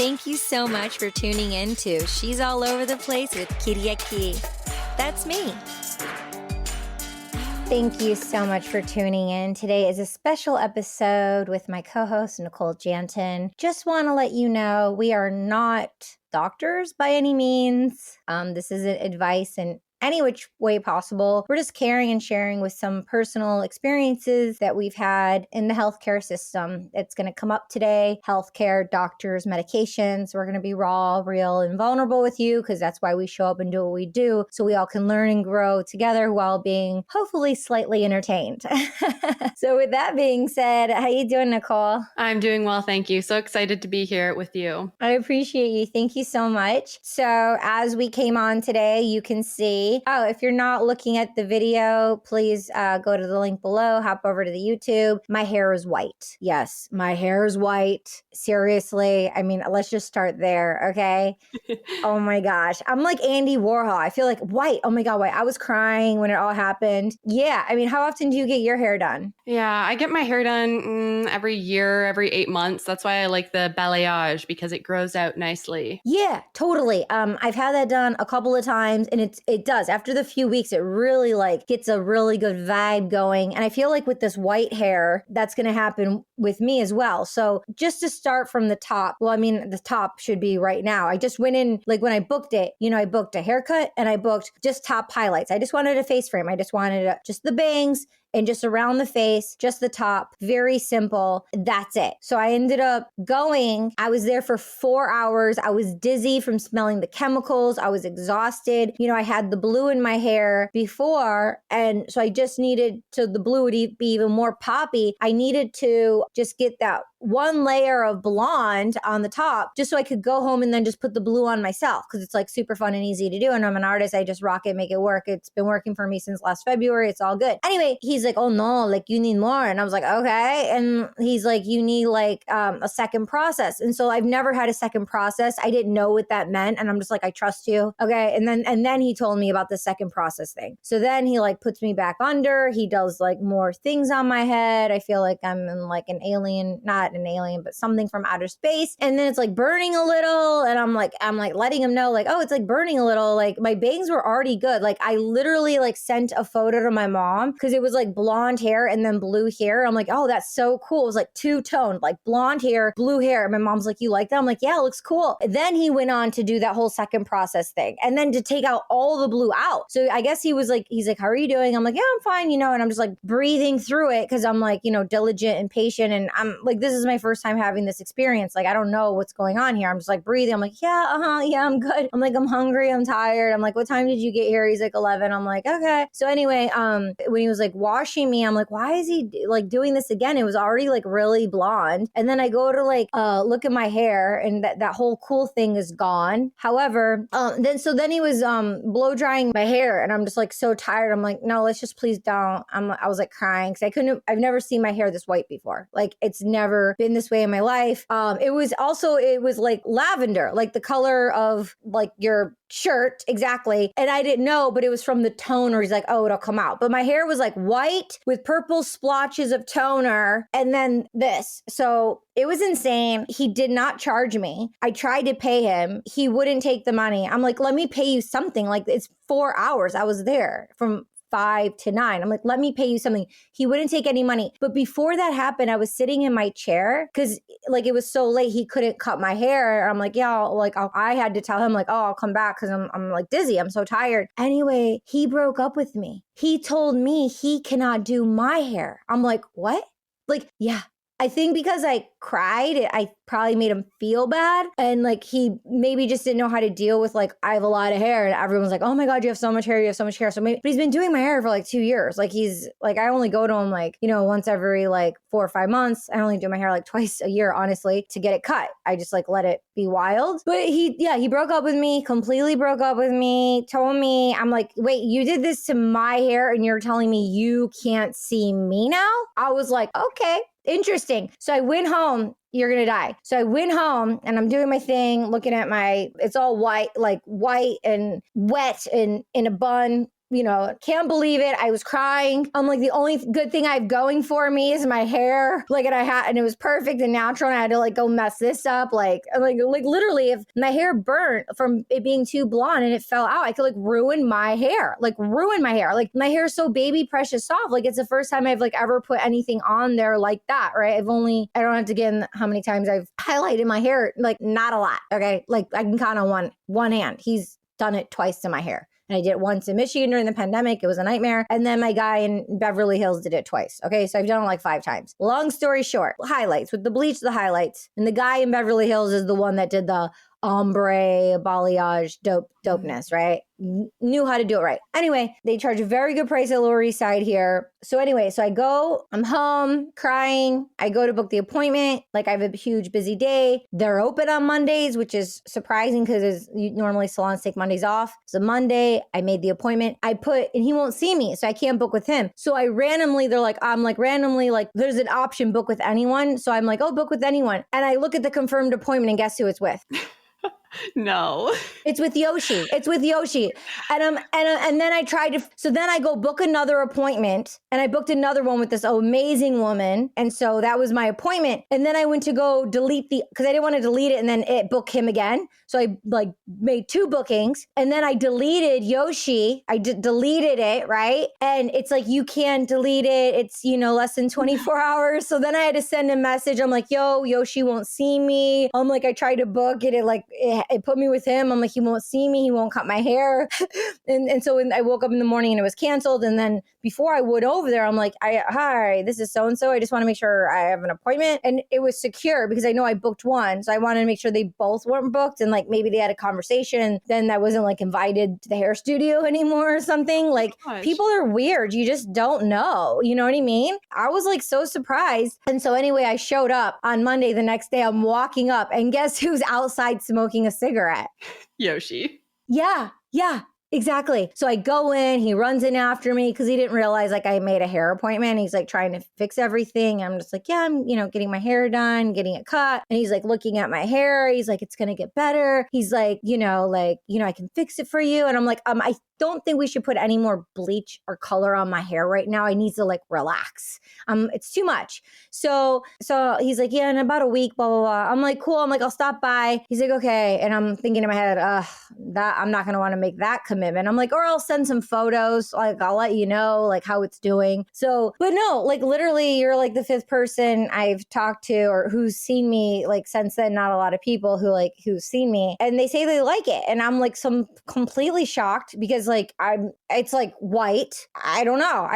Thank you so much for tuning in to She's All Over the Place with Katie. That's me. Thank you so much for tuning in. Today is a special episode with my co-host, Nicole Janton. Just want to let you know we are not doctors by any means. This isn't advice in any which way possible. We're just caring and sharing with some personal experiences that we've had in the healthcare system. It's going to come up today. Healthcare, doctors, medications. We're going to be raw, real, and vulnerable with you because that's why we show up and do what we do. So we all can learn and grow together while being hopefully slightly entertained. So with that being said, how you doing, Nicole? I'm doing well, thank you. So excited to be here with you. I appreciate you. Thank you so much. So as we came on today, you can see, if you're not looking at the video, please go to the link below, hop over to the YouTube. My hair is white. Yes, my hair is white. Seriously. I mean, let's just start there, okay? Oh my gosh. I'm like Andy Warhol. I feel like white. Oh my God, white. I was crying when it all happened. Yeah. I mean, how often do you get your hair done? Yeah, I get my hair done every year, every 8 months. That's why I like the balayage because it grows out nicely. Yeah, totally. I've had that done a couple of times and it does. After the few weeks, it really like gets a really good vibe going. And I feel like with this white hair, that's going to happen with me as well. So just to start from the top, well, I mean, the top should be right now. I just went in, like when I booked it, I booked a haircut and I booked just top highlights. I just wanted a face frame. I just wanted just the bangs and just around the face, just the top, very simple. That's it. So I ended up going, I was there for 4 hours. I was dizzy from smelling the chemicals. I was exhausted. I had the blue in my hair before. And so I just needed the blue would be even more poppy. I needed to just get that one layer of blonde on the top just so I could go home and then just put the blue on myself because it's like super fun and easy to do. And I'm an artist. I just rock it, make it work. It's been working for me since last February. It's all good. Anyway, he's like, oh no, like you need more. And I was like, okay. And he's like, you need like a second process. And so I've never had a second process. I didn't know what that meant. And I'm just like, I trust you. Okay. And then he told me about the second process thing. So then he like puts me back under. He does like more things on my head. I feel like I'm in like an alien, not an alien, but something from outer space. And then it's like burning a little. And I'm like letting him know like, oh, it's like burning a little. Like my bangs were already good. Like I literally like sent a photo to my mom because it was like blonde hair and then blue hair. I'm like, oh, that's so cool. It was like two-toned, like blonde hair, blue hair. My mom's like, you like that? I'm like, yeah, it looks cool. And then he went on to do that whole second process thing and then to take out all the blue out. So I guess he's like, how are you doing? I'm like, yeah, I'm fine, and I'm just like breathing through it because I'm like, diligent and patient. And I'm like, this is my first time having this experience. Like, I don't know what's going on here. I'm just like breathing. I'm like, yeah, I'm good. I'm like, I'm hungry. I'm tired. I'm like, what time did you get here? He's like 11. I'm like, okay. So anyway, when he was like washing me, I'm like, why is he like doing this again? It was already like really blonde. And then I go to like look at my hair and that whole cool thing is gone. However, then he was blow drying my hair and I'm just like so tired. I'm like, no, let's just please don't. I was like crying because I've never seen my hair this white before. Like it's never been this way in my life. It was like lavender, like the color of like your shirt. Exactly. And I didn't know, but it was from the toner. He's like, oh, it'll come out. But my hair was like white with purple splotches of toner and then this. So it was insane. He did not charge me. I tried to pay him. He wouldn't take the money. I'm like, let me pay you something. Like it's 4 hours. I was there from 5 to 9. I'm like, let me pay you something. He wouldn't take any money. But before that happened, I was sitting in my chair because like it was so late. He couldn't cut my hair. I'm like, yeah, I had to tell him like, oh, I'll come back because I'm like dizzy. I'm so tired. Anyway, he broke up with me. He told me he cannot do my hair. I'm like, what? Like, yeah. I think because I cried, I probably made him feel bad. And like, he maybe just didn't know how to deal with like, I have a lot of hair and everyone's like, oh my God, you have so much hair. You have so much hair. So maybe, but he's been doing my hair for like 2 years. Like he's like, I only go to him like, once every like 4 or 5 months. I only do my hair like twice a year, honestly, to get it cut. I just like let it be wild. But he broke up with me, completely broke up with me, told me, I'm like, wait, you did this to my hair and you're telling me you can't see me now? I was like, okay. Interesting. So I went home. You're going to die. So I went home and I'm doing my thing, looking at it's all white, like white and wet and in a bun, can't believe it. I was crying. I'm like, the only good thing I have going for me is my hair. Like, and it was perfect and natural. And I had to like go mess this up. Like literally, if my hair burnt from it being too blonde and it fell out, I could like ruin my hair. Like my hair is so baby precious soft. Like it's the first time I've like ever put anything on there like that. Right? I don't have to get in how many times I've highlighted my hair. Like not a lot. Okay. Like I can count on one hand. He's done it twice to my hair. And I did it once in Michigan during the pandemic. It was a nightmare. And then my guy in Beverly Hills did it twice. Okay. So I've done it like 5 times. Long story short, highlights with the bleach, the highlights. And the guy in Beverly Hills is the one that did the ombre, balayage, dopeness, right? Knew how to do it right. Anyway, they charge a very good price at Lower East Side here. So anyway, I'm home crying. I go to book the appointment. Like I have a huge busy day. They're open on Mondays, which is surprising because normally salons take Mondays off. So Monday, I made the appointment. And he won't see me, so I can't book with him. So randomly, there's an option, book with anyone. So I'm like, oh, book with anyone. And I look at the confirmed appointment and guess who it's with? No. It's with Yoshi. And then then I go book another appointment and I booked another one with this amazing woman. And so that was my appointment. And then I went to go delete because I didn't want to delete it and then book him again. So I like made 2 bookings and then I deleted Yoshi. I deleted it, right? And it's like, you can't delete it. It's, less than 24 hours. So then I had to send a message. I'm like, yo, Yoshi won't see me. I'm like, I tried to book it. It put me with him. I'm like, he won't see me. He won't cut my hair. and so when I woke up in the morning and it was canceled. And then before I went over there, I'm like, hi, this is so-and-so. I just want to make sure I have an appointment. And it was secure because I know I booked one. So I wanted to make sure they both weren't booked. And like, maybe they had a conversation. Then I wasn't like invited to the hair studio anymore or something. Like people are weird. You just don't know. You know what I mean? I was like so surprised. And so anyway, I showed up on Monday. The next day I'm walking up and guess who's outside smoking a cigarette? Yoshi. Yeah, exactly. So I go in, he runs in after me because he didn't realize like I made a hair appointment. He's like trying to fix everything. I'm just like, yeah, I'm, getting my hair done, getting it cut. And he's like looking at my hair. He's like, it's going to get better. He's like, I can fix it for you. And I'm like, I don't think we should put any more bleach or color on my hair right now. I need to like relax. It's too much. So he's like, yeah, in about a week, blah, blah, blah. I'm like, cool. I'm like, I'll stop by. He's like, okay. And I'm thinking in my head, that I'm not going to want to make that commitment. I'm like, or I'll send some photos. Like, I'll let you know like how it's doing. So, but no, like literally you're like the 5th person I've talked to or who's seen me like since then. Not a lot of people who's seen me and they say they like it. And I'm like completely shocked because like it's like white. I don't know.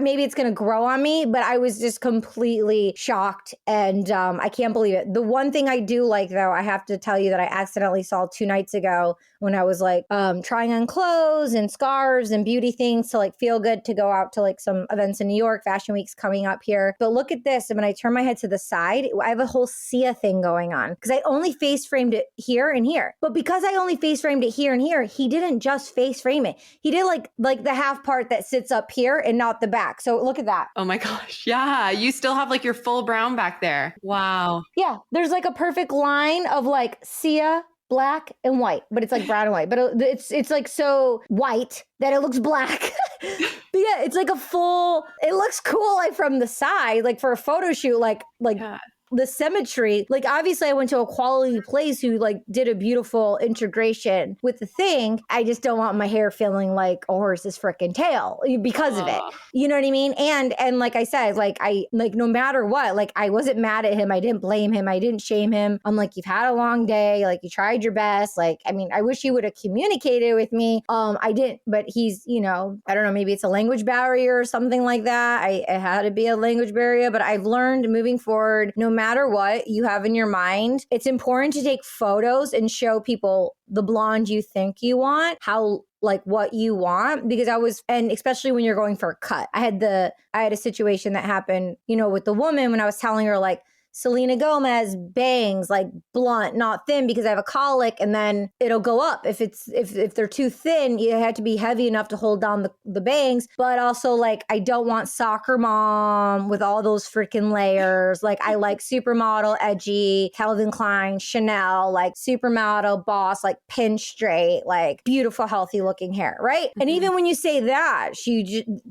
Maybe it's going to grow on me, but I was just completely shocked and I can't believe it. The one thing I do like though, I have to tell you that I accidentally saw 2 nights ago when I was like trying on clothes and scarves and beauty things to like feel good to go out to like some events in New York. Fashion Week's coming up here. But look at this. And when I turn my head to the side, I have a whole Sia thing going on because I only face framed it here and here. But because I only face framed it here and here, he didn't just face frame it. He did like the half part that sits up here and not the back. So look at that. Oh my gosh. Yeah. You still have like your full brown back there. Wow. Yeah. There's like a perfect line of like Sia, black and white, but it's like brown and white, but it's like so white that it looks black. But yeah, it's like it looks cool like from the side, like for a photo shoot, like yeah. The symmetry, like obviously I went to a quality place who like did a beautiful integration with the thing. I just don't want my hair feeling like a horse's freaking tail because of it. You know what I mean? And like I said, like no matter what, like I wasn't mad at him. I didn't blame him. I didn't shame him. I'm like, you've had a long day. Like you tried your best. Like, I mean, I wish he would have communicated with me. I didn't, but he's, I don't know, maybe it's a language barrier or something like that. It had to be a language barrier, but I've learned moving forward, no matter what you have in your mind, it's important to take photos and show people the blonde you think you want, how like what you want, because and especially when you're going for a cut. I had a situation that happened, with the woman when I was telling her like, Selena Gomez bangs, like blunt, not thin, because I have a colic, and then it'll go up. If they're too thin, you have to be heavy enough to hold down the bangs. But also, like, I don't want soccer mom with all those freaking layers. Like, I like supermodel, edgy, Calvin Klein, Chanel, like supermodel, boss, like pin straight, like beautiful, healthy looking hair, right? And even when you say that,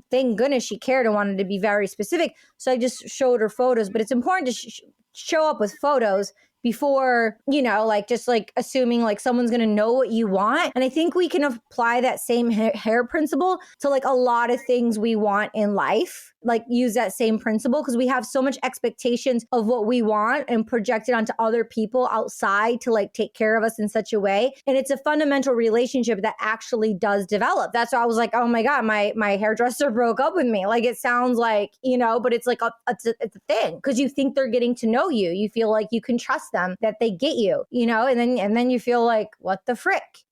thank goodness she cared and wanted to be very specific. So I just showed her photos, but it's important to show up with photos before, like just like assuming like someone's going to know what you want. And I think we can apply that same hair principle to like a lot of things we want in life, like use that same principle, because we have so much expectations of what we want and project it onto other people outside to like take care of us in such a way. And it's a fundamental relationship that actually does develop. That's why I was like, oh my God, my hairdresser broke up with me. Like, it sounds like, but it's like it's a thing, because you think they're getting to know you. You feel like you can trust them, that they get you, and then you feel like, what the frick?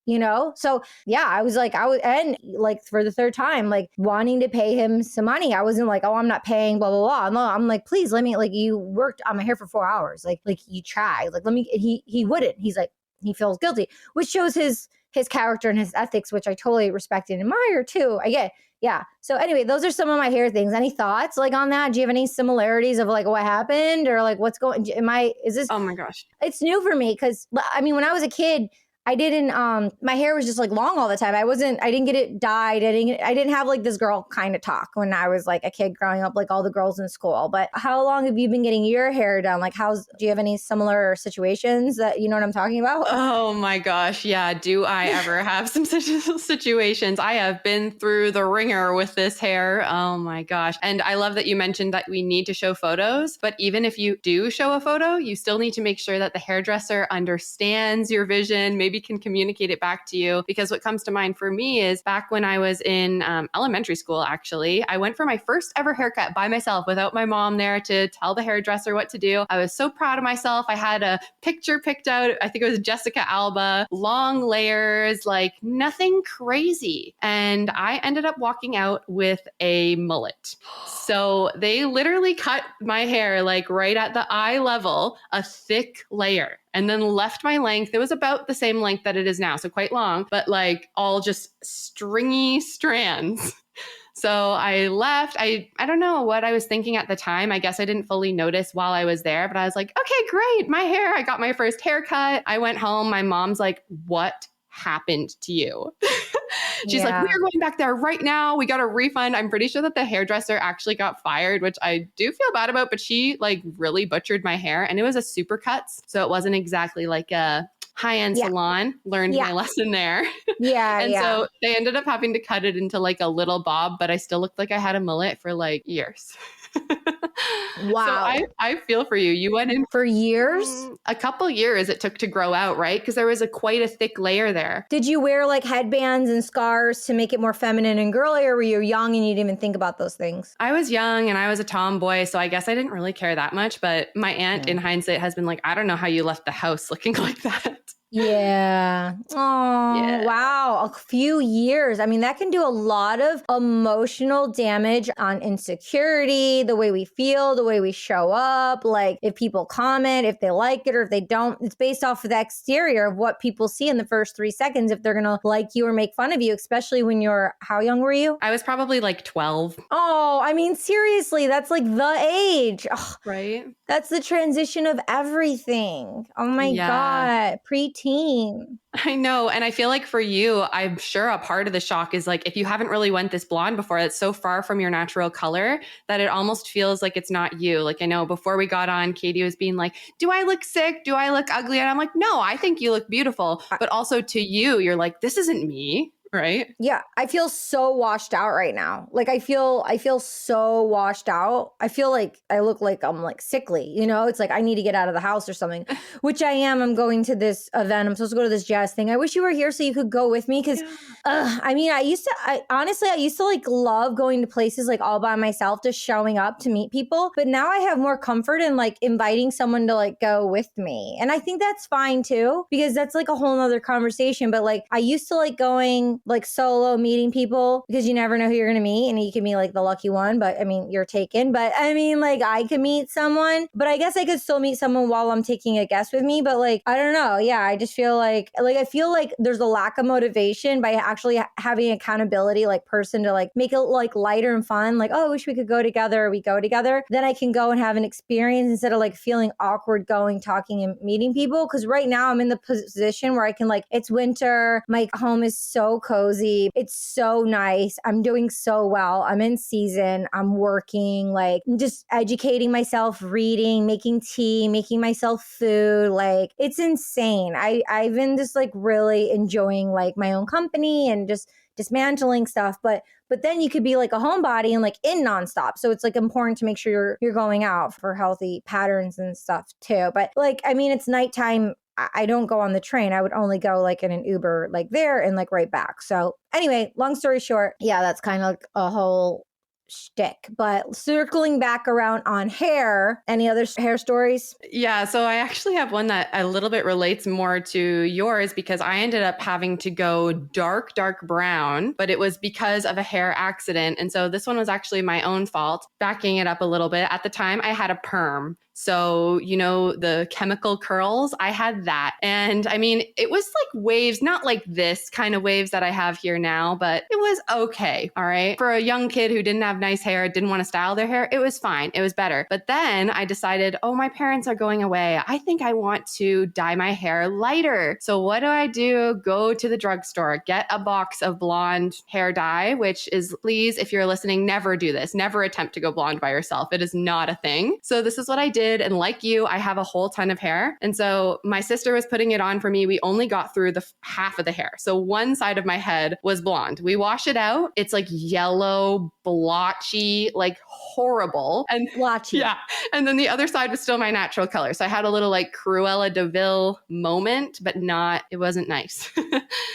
So yeah, I was and like for the third time, like wanting to pay him some money. I wasn't like, oh, I'm not paying, blah, blah, blah. No, I'm like, please let me, like, you worked on my hair for 4 hours. Like you try, like, let me, he wouldn't, he's like, he feels guilty, which shows his character and his ethics, which I totally respect and admire too. I get. Yeah. So anyway, those are some of my hair things. Any thoughts like on that? Do you have any similarities of like what happened or like what's going, is this? Oh my gosh. It's new for me. Cause I mean, when I was a kid, I didn't, my hair was just like long all the time. I didn't get it dyed. I didn't have like this girl kind of talk when I was like a kid growing up, like all the girls in school. But how long have you been getting your hair done? Like do you have any similar situations that, you know what I'm talking about? Oh my gosh. Yeah. Do I ever have some such situations? I have been through the ringer with this hair. Oh my gosh. And I love that you mentioned that we need to show photos, but even if you do show a photo, you still need to make sure that the hairdresser understands your vision, maybe can communicate it back to you. Because what comes to mind for me is back when I was in elementary school, actually, I went for my first ever haircut by myself without my mom there to tell the hairdresser what to do. I was so proud of myself. I had a picture picked out. I think it was Jessica Alba, long layers, like nothing crazy. And I ended up walking out with a mullet. So they literally cut my hair like right at the eye level, a thick layer, and then left my length. It was about the same length that it is now, so quite long, but like all just stringy strands. So I left. I don't know what I was thinking at the time. I guess I didn't fully notice while I was there, but I was like, okay, great, my hair. I got my first haircut. I went home. My mom's like, what happened to you? She's like, we're going back there right now. We got a refund. I'm pretty sure that the hairdresser actually got fired, which I do feel bad about, but she like really butchered my hair, and it was a super cuts. So it wasn't exactly like a high-end salon. Learned my lesson there. And so they ended up having to cut it into like a little bob, but I still looked like I had a mullet for like years. Wow. So I feel for you. You went in for years? A couple years it took to grow out, right? Because there was quite a thick layer there. Did you wear like headbands and scarves to make it more feminine and girly, or were you young and you didn't even think about those things? I was young and I was a tomboy, so I guess I didn't really care that much. But my aunt in hindsight has been like, I don't know how you left the house looking like that. Yeah. Oh, wow. A few years. I mean, that can do a lot of emotional damage on insecurity, the way we feel, the way we show up. Like if people comment, if they like it or if they don't, it's based off of the exterior of what people see in the first 3 seconds, if they're going to like you or make fun of you, especially when how young were you? I was probably like 12. Oh, I mean, seriously, that's like the age. Ugh, right? That's the transition of everything. Oh my God. Preteen. I know. And I feel like for you, I'm sure a part of the shock is like, if you haven't really went this blonde before, it's so far from your natural color that it almost feels like it's not you. Like I know before we got on, Katie was being like, do I look sick? Do I look ugly? And I'm like, no, I think you look beautiful. But also to you, you're like, this isn't me. Right? Yeah. I feel so washed out right now. Like I feel so washed out. I feel like I look like I'm like sickly, it's like I need to get out of the house or something, which I am. I'm going to this event. I'm supposed to go to this jazz thing. I wish you were here so you could go with me. Cause I mean, I used to like love going to places like all by myself, just showing up to meet people. But now I have more comfort in like inviting someone to like go with me. And I think that's fine too, because that's like a whole nother conversation. But like I used to like going like solo meeting people because you never know who you're going to meet and you can be like the lucky one, but I mean, you're taken. But I mean, like I could meet someone, but I guess I could still meet someone while I'm taking a guest with me. But like, I don't know. Yeah. I just feel like I feel like there's a lack of motivation by actually having accountability, like person to like make it like lighter and fun. Like, oh, I wish we could go together. We go together. Then I can go and have an experience instead of like feeling awkward going, talking and meeting people. Cause right now I'm in the position where I can like, it's winter. My home is so cozy. It's so nice. I'm doing so well. I'm in season. I'm working, like just educating myself, reading, making tea, making myself food. Like it's insane. I've been just like really enjoying like my own company and just dismantling stuff. But then you could be like a homebody and like in nonstop. So it's like important to make sure you're going out for healthy patterns and stuff too. But like, I mean, it's nighttime. I don't go on the train. I would only go like in an Uber, like there and like right back. So anyway, long story short, yeah, that's kind of like a whole shtick. But circling back around on hair, any other hair stories? Yeah, so I actually have one that a little bit relates more to yours because I ended up having to go dark brown, but it was because of a hair accident. And so this one was actually my own fault. Backing it up a little bit, at the time I had a perm. So, you know, the chemical curls, I had that. And I mean, it was like waves, not like this kind of waves that I have here now, but it was okay. All right. For a young kid who didn't have nice hair, didn't want to style their hair, it was fine. It was better. But then I decided, oh, my parents are going away. I think I want to dye my hair lighter. So what do? Go to the drugstore, get a box of blonde hair dye, which is, please, if you're listening, never do this. Never attempt to go blonde by yourself. It is not a thing. So this is what I did. And like you, I have a whole ton of hair. And so my sister was putting it on for me. We only got through the half of the hair. So one side of my head was blonde. We wash it out. It's like yellow, blotchy, like horrible. And Blotchy. yeah. And then the other side was still my natural color. So I had a little like Cruella de Vil moment, but it wasn't nice.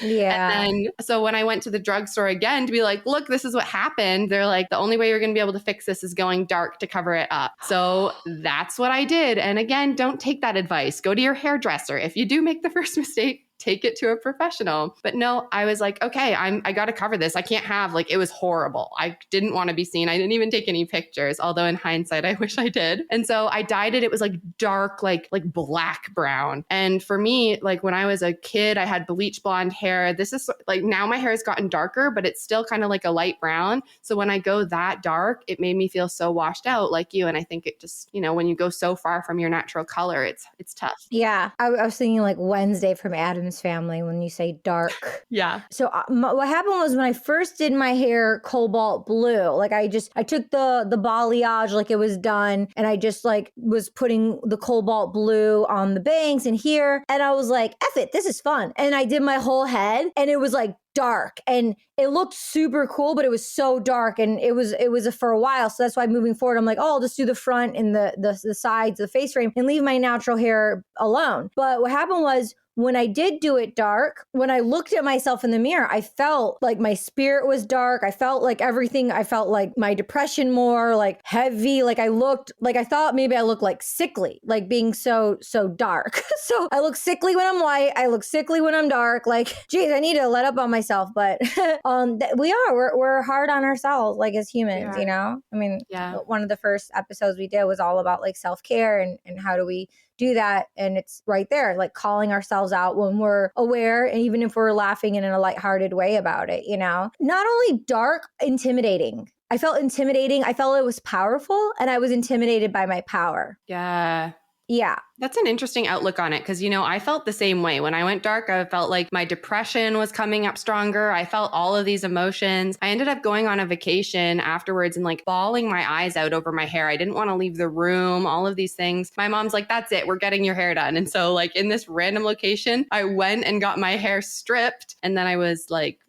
Yeah. And then, so when I went to the drugstore again to be like, look, this is what happened. They're like, the only way you're going to be able to fix this is going dark to cover it up. So that's what I did. And again, don't take that advice. Go to your hairdresser. If you do make the first mistake, take it to a professional. But no, I was like, okay, I got to cover this. I can't have it was horrible. I didn't want to be seen. I didn't even take any pictures, although in hindsight, I wish I did. And so I dyed it. It was like dark, like black brown. And for me, like when I was a kid, I had bleach blonde hair. This is like now my hair has gotten darker, but it's still kind of like a light brown. So when I go that dark, it made me feel so washed out like you. And I think it just, when you go so far from your natural color, it's tough. Yeah. I was thinking like Wednesday from Addams Family when you say dark. Yeah. So what happened was when I first did my hair cobalt blue, like I took the balayage like it was done and I just like was putting the cobalt blue on the bangs and here. And I was like, F it, this is fun. And I did my whole head and it was like dark and it looked super cool, but it was so dark and it was for a while. So that's why moving forward, I'm like, oh, I'll just do the front and the sides, the face frame and leave my natural hair alone. But what happened was when I did do it dark, when I looked at myself in the mirror, I felt like my spirit was dark. I felt like everything. I felt like my depression more like heavy. Like I looked like I thought maybe I looked like sickly, like being so dark. So I look sickly when I'm white. I look sickly when I'm dark. Like, geez, I need to let up on myself. But we're hard on ourselves, like as humans, I mean, one of the first episodes we did was all about like self-care and how do we do that. And it's right there, like calling ourselves out when we're aware, and even if we're laughing in a lighthearted way about it, Not only dark, intimidating. I felt intimidating. I felt it was powerful and I was intimidated by my power. Yeah. Yeah. That's an interesting outlook on it because, I felt the same way. When I went dark, I felt like my depression was coming up stronger. I felt all of these emotions. I ended up going on a vacation afterwards and like bawling my eyes out over my hair. I didn't want to leave the room, all of these things. My mom's like, that's it. We're getting your hair done. And so like in this random location, I went and got my hair stripped. And then I was like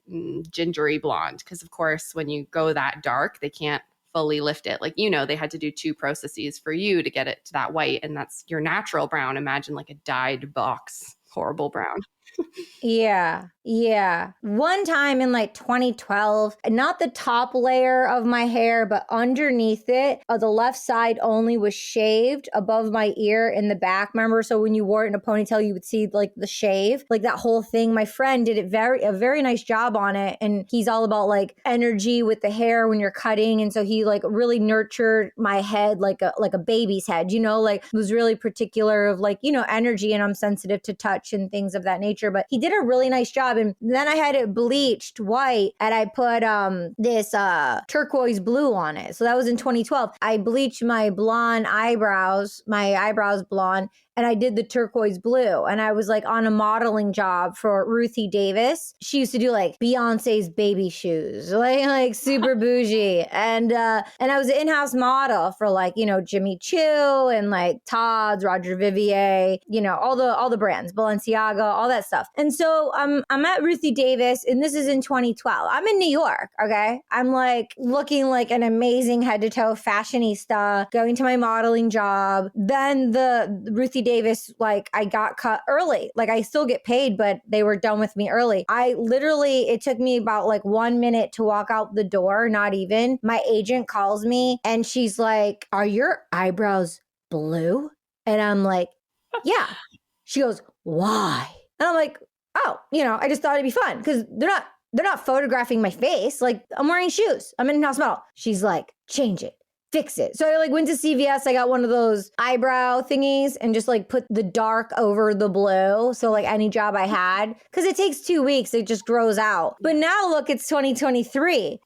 gingery blonde because, of course, when you go that dark, they can't fully lift it. Like, they had to do 2 processes for you to get it to that white. And that's your natural brown. Imagine like a dyed box, horrible brown. Yeah. Yeah. One time in like 2012, not the top layer of my hair, but underneath it, the left side only was shaved above my ear in the back. Remember? So when you wore it in a ponytail, you would see like the shave, like that whole thing. My friend did a very nice job on it. And he's all about like energy with the hair when you're cutting. And so he like really nurtured my head like a baby's head, like was really particular of like, energy, and I'm sensitive to touch and things of that nature. But he did a really nice job. And then I had it bleached white and I put this turquoise blue on it. So that was in 2012. I bleached my eyebrows blonde, and I did the turquoise blue. And I was like on a modeling job for Ruthie Davis. She used to do like Beyonce's baby shoes, like super bougie. And I was an in-house model for like, Jimmy Choo and like Todd's, Roger Vivier, all the brands, Balenciaga, all that stuff. And so I'm at Ruthie Davis, and this is in 2012. I'm in New York, okay? I'm like looking like an amazing head to toe fashionista, going to my modeling job. Then the Ruthie Davis, like I got cut early. Like I still get paid, but they were done with me early. It took me about like 1 minute to walk out the door, not even. My agent calls me and she's like, "Are your eyebrows blue?" And I'm like, "Yeah." She goes, "Why?" And I'm like, "Oh, I just thought it'd be fun because they're not photographing my face. Like I'm wearing shoes. I'm an in-house model." She's like, "Change it. Fix it." So I like went to CVS. I got one of those eyebrow thingies and just like put the dark over the blue. So like any job I had, because it takes 2 weeks, it just grows out. But now look, it's 2023.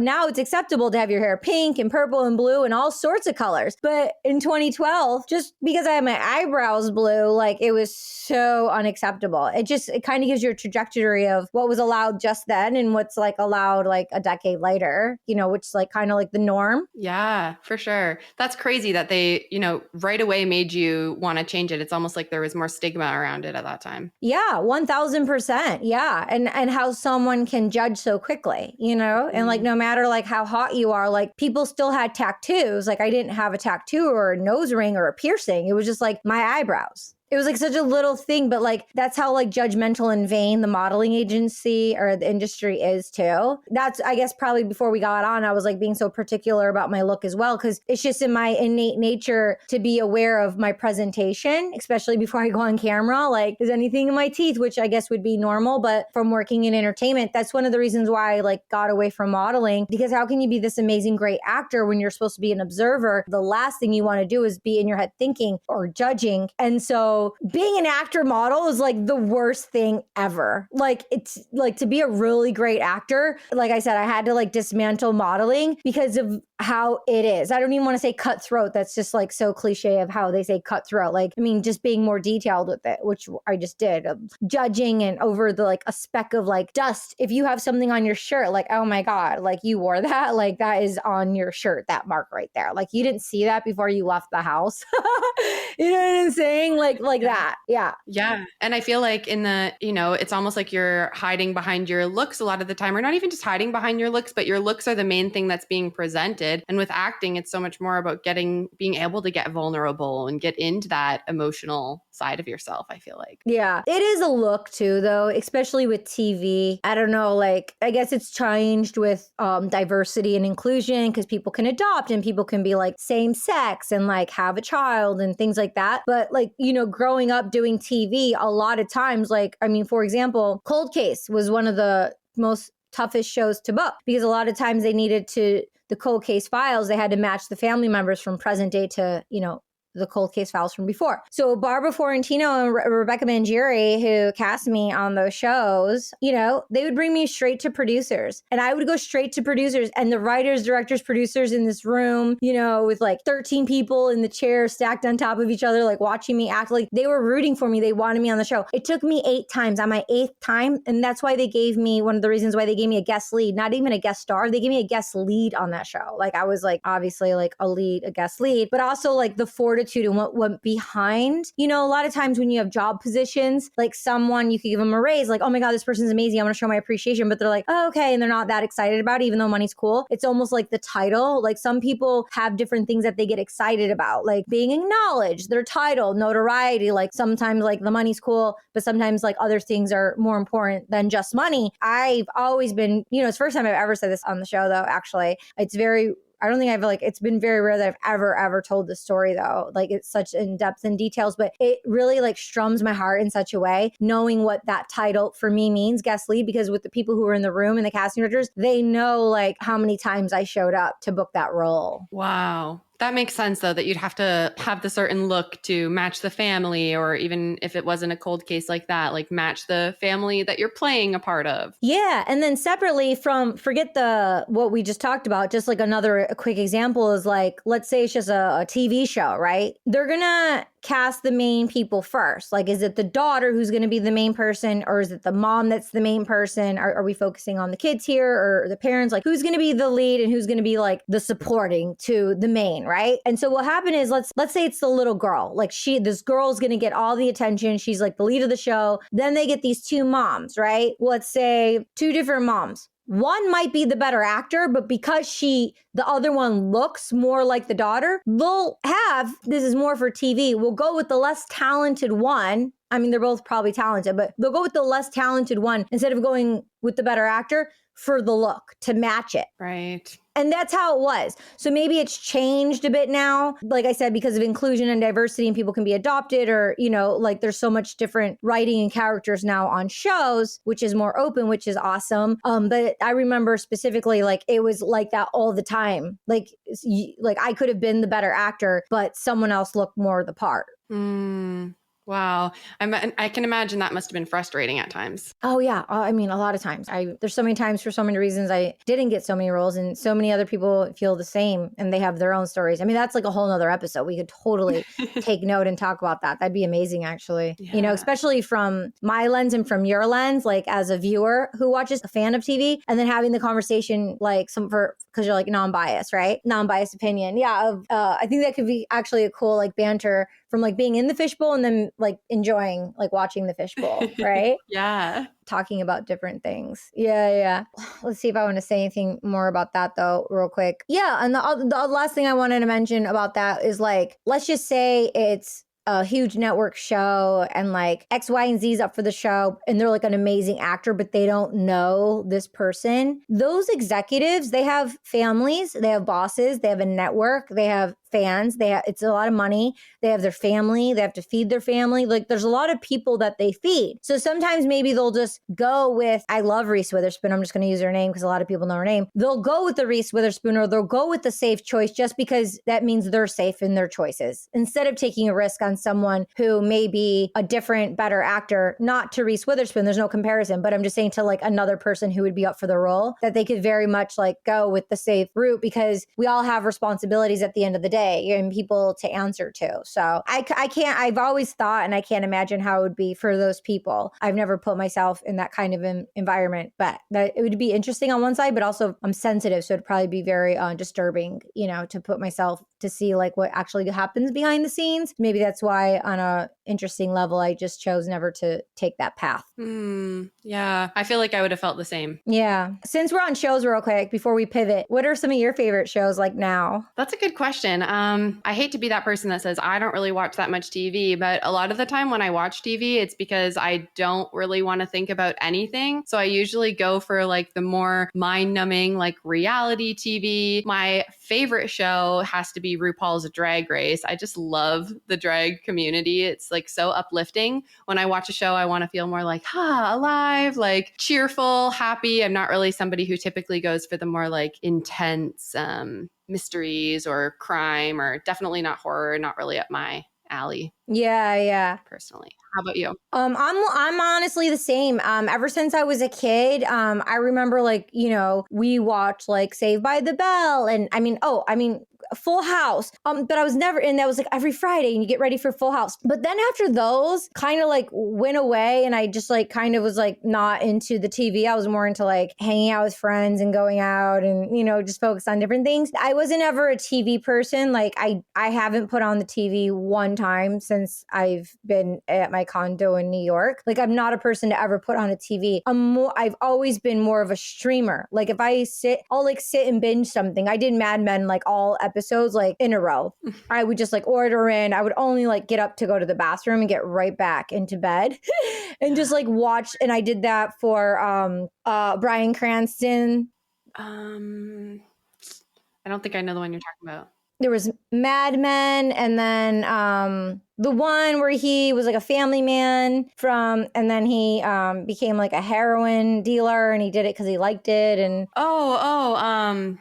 Now it's acceptable to have your hair pink and purple and blue and all sorts of colors. But in 2012, just because I had my eyebrows blue, like it was so unacceptable. It kind of gives you a trajectory of what was allowed just then and what's like allowed like a decade later, which is like kind of like the norm. Yeah, for sure. That's crazy that they, right away made you want to change it. It's almost like there was more stigma around it at that time. Yeah, 1000%. Yeah. And how someone can judge so quickly, and like no matter like how hot you are, like people still had tattoos. Like I didn't have a tattoo or a nose ring or a piercing. It was just like my eyebrows. It was like such a little thing, but like that's how like judgmental and vain the modeling agency or the industry is too. That's, I guess, probably before we got on, I was like being so particular about my look as well, because it's just in my innate nature to be aware of my presentation, especially before I go on camera. Like, is anything in my teeth, which I guess would be normal, but from working in entertainment, that's one of the reasons why I like got away from modeling, because how can you be this amazing, great actor when you're supposed to be an observer? The last thing you want to do is be in your head thinking or judging. And so being an actor model is like the worst thing ever. Like it's like to be a really great actor. Like I said, I had to like dismantle modeling because of how it is. I don't even want to say cutthroat. That's just like so cliche of how they say cutthroat. Like, I mean, just being more detailed with it, which I just did. Judging and over the like a speck of like dust. If you have something on your shirt, like, oh my God, like you wore that, like that is on your shirt, that mark right there. Like you didn't see that before you left the house. You know what I'm saying? Like that. Yeah. Yeah. And I feel like in the, it's almost like you're hiding behind your looks a lot of the time, or not even just hiding behind your looks, but your looks are the main thing that's being presented. And with acting, it's so much more about being able to get vulnerable and get into that emotional side of yourself, I feel like. Yeah. It is a look too, though, especially with TV. I don't know, like, I guess it's changed with diversity and inclusion because people can adopt and people can be like same sex and like have a child and things like that. But like, growing up doing TV, a lot of times, like, I mean, for example, Cold Case was one of the most toughest shows to book because a lot of times they needed the cold case files, they had to match the family members from present day to, the cold case files from before. So Barbara Florentino and Rebecca Mangieri, who cast me on those shows, they would bring me straight to producers and I would go straight to producers and the writers, directors, producers in this room, with like 13 people in the chair stacked on top of each other, like watching me act. Like they were rooting for me. They wanted me on the show. It took me 8 times on my 8th time. And that's why they gave me one of the reasons why they gave me a guest lead, not even a guest star. They gave me a guest lead on that show. Like I was like, obviously like a guest lead, but also like the fortitude fortitude and what went behind. You know, a lot of times when you have job positions, like someone, you could give them a raise, like, oh my God, this person's amazing, I want to show my appreciation, but they're like, oh, okay, and they're not that excited about it, even though money's cool. It's almost like the title. Like some people have different things that they get excited about, like being acknowledged, their title, notoriety. Like sometimes like the money's cool, but sometimes like other things are more important than just money. I've always been, you know, it's the first time I've ever said this on the show though, actually. I don't think I've like, it's been very rare that I've ever told this story though. Like it's such in depth and details, but it really like strums my heart in such a way, knowing what that title for me means, guest lead, because with the people who were in the room and the casting directors, they know like how many times I showed up to book that role. Wow. That makes sense, though, that you'd have to have the certain look to match the family, or even if it wasn't a cold case like that, like match the family that you're playing a part of. Yeah. And then separately from, forget what we just talked about, just like a quick example is like, let's say it's just a TV show, right? They're going to cast the main people first. Like, is it the daughter who's going to be the main person, or is it the mom that's the main person? Are we focusing on the kids here or the parents? Like, who's going to be the lead and who's going to be like the supporting to the main, right? And so what happened is, let's say it's the little girl. Like this girl's going to get all the attention. She's like the lead of the show. Then they get these two moms, right? Let's say two different moms. One might be the better actor, but because the other one looks more like the daughter, this is more for TV, we'll go with the less talented one. I mean, they're both probably talented, but they'll go with the less talented one instead of going with the better actor for the look to match it. Right. And that's how it was. So maybe it's changed a bit now, like I said, because of inclusion and diversity and people can be adopted, or, you know, like there's so much different writing and characters now on shows, which is more open, which is awesome. But I remember specifically, like it was like that all the time. Like I could have been the better actor, but someone else looked more the part. Wow. I can imagine that must have been frustrating at times. Oh yeah. I mean, a lot of times there's so many times for so many reasons I didn't get so many roles, and so many other people feel the same and they have their own stories. I mean, that's like a whole nother episode. We could totally take note and talk about that. That'd be amazing, actually. Yeah. You know, especially from my lens and from your lens, like as a viewer who watches, a fan of TV, and then having the conversation, like because you're like non-biased, right? Non-biased opinion. Yeah. I think that could be actually a cool like banter from like being in the fishbowl and then like enjoying like watching the fishbowl, right? Yeah. Talking about different things. Yeah. Let's see if I want to say anything more about that though, real quick. Yeah. And the last thing I wanted to mention about that is like, let's just say it's a huge network show and like X, Y, and Z's up for the show and they're like an amazing actor, but they don't know this person. Those executives, they have families, they have bosses, they have a network, they have fans, it's a lot of money. They have their family, they have to feed their family. Like there's a lot of people that they feed. So sometimes maybe they'll just go with, I love Reese Witherspoon, I'm just going to use her name because a lot of people know her name. They'll go with the Reese Witherspoon, or they'll go with the safe choice just because that means they're safe in their choices, instead of taking a risk on someone who may be a different, better actor. Not to Reese Witherspoon, there's no comparison, but I'm just saying to like another person who would be up for the role, that they could very much like go with the safe route, because we all have responsibilities at the end of the day and people to answer to. So I've always thought, and I can't imagine how it would be for those people. I've never put myself in that kind of environment, but that it would be interesting on one side, but also I'm sensitive. So it'd probably be very disturbing, you know, to put myself to see like what actually happens behind the scenes. Maybe that's why on a interesting level, I just chose never to take that path. Yeah. I feel like I would have felt the same. Yeah. Since we're on shows real quick, before we pivot, what are some of your favorite shows like now? That's a good question. I hate to be that person that says, I don't really watch that much TV, but a lot of the time when I watch TV, it's because I don't really want to think about anything. So I usually go for like the more mind-numbing, like reality TV. My favorite show has to be RuPaul's Drag Race. I just love the drag community. It's like so uplifting. When I watch a show, I want to feel more like, alive, like cheerful, happy. I'm not really somebody who typically goes for the more like intense mysteries or crime, or definitely not horror, not really up my alley. Yeah. Personally. How about you? I'm honestly the same. Ever since I was a kid, I remember like, you know, we watched like Saved by the Bell, and I mean, Full House. But I was never in. That was like every Friday, and you get ready for Full House. But then after those kind of like went away, and I just like kind of was like not into the TV. I was more into like hanging out with friends and going out, and just focus on different things. I wasn't ever a TV person. Like I haven't put on the TV one time since I've been at my condo in New York. Like I'm not a person to ever put on a TV. I've always been more of a streamer. Like if I'll like sit and binge something. I did Mad Men like all episodes like in a row. I would just like order in. I would only like get up to go to the bathroom and get right back into bed and just like watch. And I did that for Bryan Cranston. I don't think I know the one you're talking about. There was Mad Men, and then the one where he was like a family man and then he became like a heroin dealer, and he did it because he liked it. And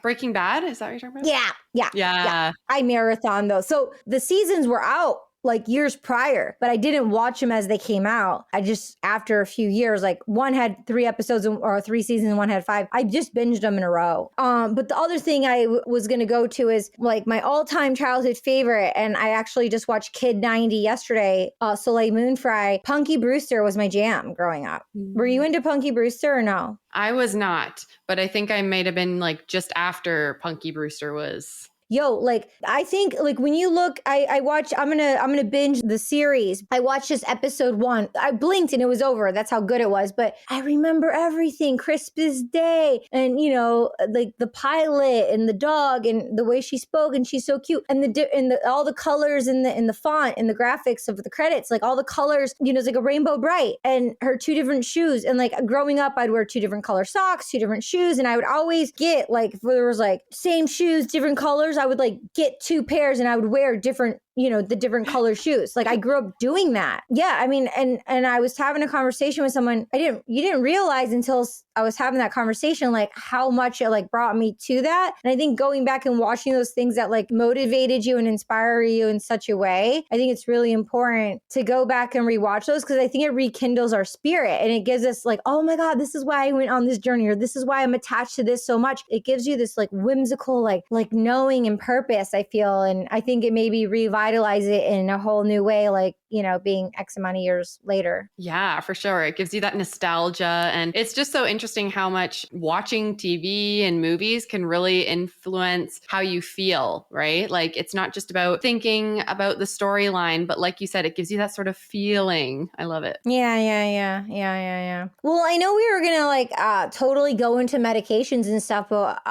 Breaking Bad, is that what you're talking about? Yeah. I marathon those. So the seasons were out like years prior, but I didn't watch them as they came out. I just, after a few years, like one had 3 episodes or 3 seasons and one had 5. I just binged them in a row. But the other thing I was going to go to is like my all-time childhood favorite. And I actually just watched Kid 90 yesterday, Soleil Moon Frye. Punky Brewster was my jam growing up. Were you into Punky Brewster or no? I was not, but I think I might have been like just after Punky Brewster was... Yo, like, I think, like, when you look, I'm gonna binge the series. I watched just episode 1. I blinked and it was over. That's how good it was. But I remember everything, crisp as day. And, like the pilot and the dog and the way she spoke, and she's so cute. And all the colors in the font and the graphics of the credits, like all the colors, it's like a rainbow bright. And her 2 different shoes. And like growing up, I'd wear 2 different color socks, 2 different shoes. And I would always get like, if there was like same shoes, different colors, I would like get 2 pairs and I would wear different, the different color shoes. Like I grew up doing that. Yeah. I mean, and I was having a conversation with someone. You didn't realize until I was having that conversation, like how much it like brought me to that. And I think going back and watching those things that like motivated you and inspire you in such a way, I think it's really important to go back and rewatch those, because I think it rekindles our spirit and it gives us like, oh my God, this is why I went on this journey, or this is why I'm attached to this so much. It gives you this like whimsical, like knowing and purpose, I feel. And I think it maybe revitalize it in a whole new way, like, being X amount of years later. Yeah, for sure. It gives you that nostalgia. And it's just so interesting how much watching TV and movies can really influence how you feel, right? Like it's not just about thinking about the storyline, but like you said, it gives you that sort of feeling. I love it. Yeah. Well, I know we were going to like totally go into medications and stuff, but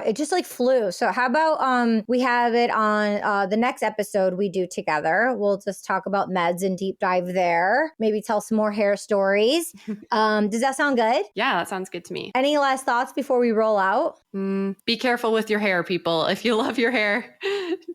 it just like flew. So how about we have it on the next episode we do together. We'll just talk about meds and deep dive there. Maybe tell some more hair stories. Does that sound good? Yeah, that sounds good to me. Any last thoughts before we roll out? Be careful with your hair, people. If you love your hair,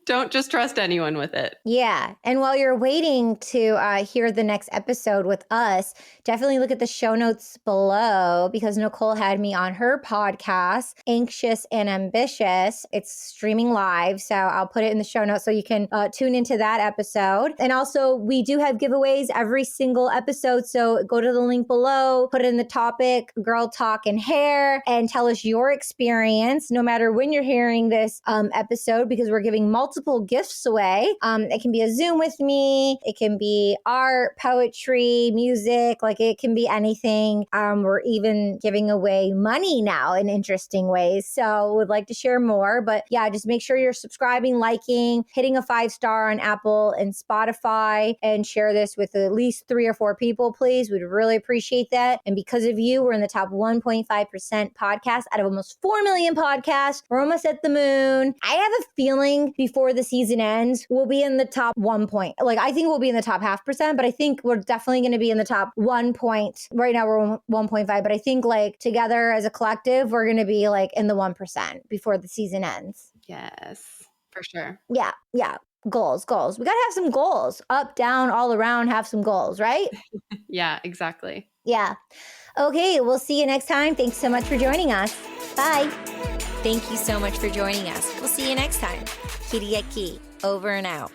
don't just trust anyone with it. Yeah. And while you're waiting to hear the next episode with us, definitely look at the show notes below, because Nicole had me on her podcast, Anxious and Ambitious. It's streaming live, so I'll put it in the show notes so you can tune into that episode. And also, we do have giveaways every single episode, so go to the link below, put in the topic, Girl Talk and Hair, and tell us your experience, no matter when you're hearing this episode, because we're giving multiple gifts away. It can be a Zoom with me, it can be art, poetry, music, like it can be anything. We're even giving away money now in interesting ways, so would like to share more. But yeah, just make sure you're subscribing, liking, hitting a 5-star on Apple and Spotify, and share this with at least 3 or 4 people, please. We'd really appreciate that. And because of you, we're in the top 1.5% podcast out of almost 4 million podcasts. We're almost at the moon. I have a feeling before the season ends, we'll be in the top 1 point. Like, I think we'll be in the top 0.5%, but I think we're definitely going to be in the top 1 point. Right now we're 1.5, but I think like together as a collective, we're going to be like in the 1% before the season ends. Yes, for sure. Yeah. Goals. We got to have some goals. Up, down, all around, have some goals, right? Yeah, exactly. Yeah. Okay, we'll see you next time. Thanks so much for joining us. Bye. Thank you so much for joining us. We'll see you next time. Kitty at Key, over and out.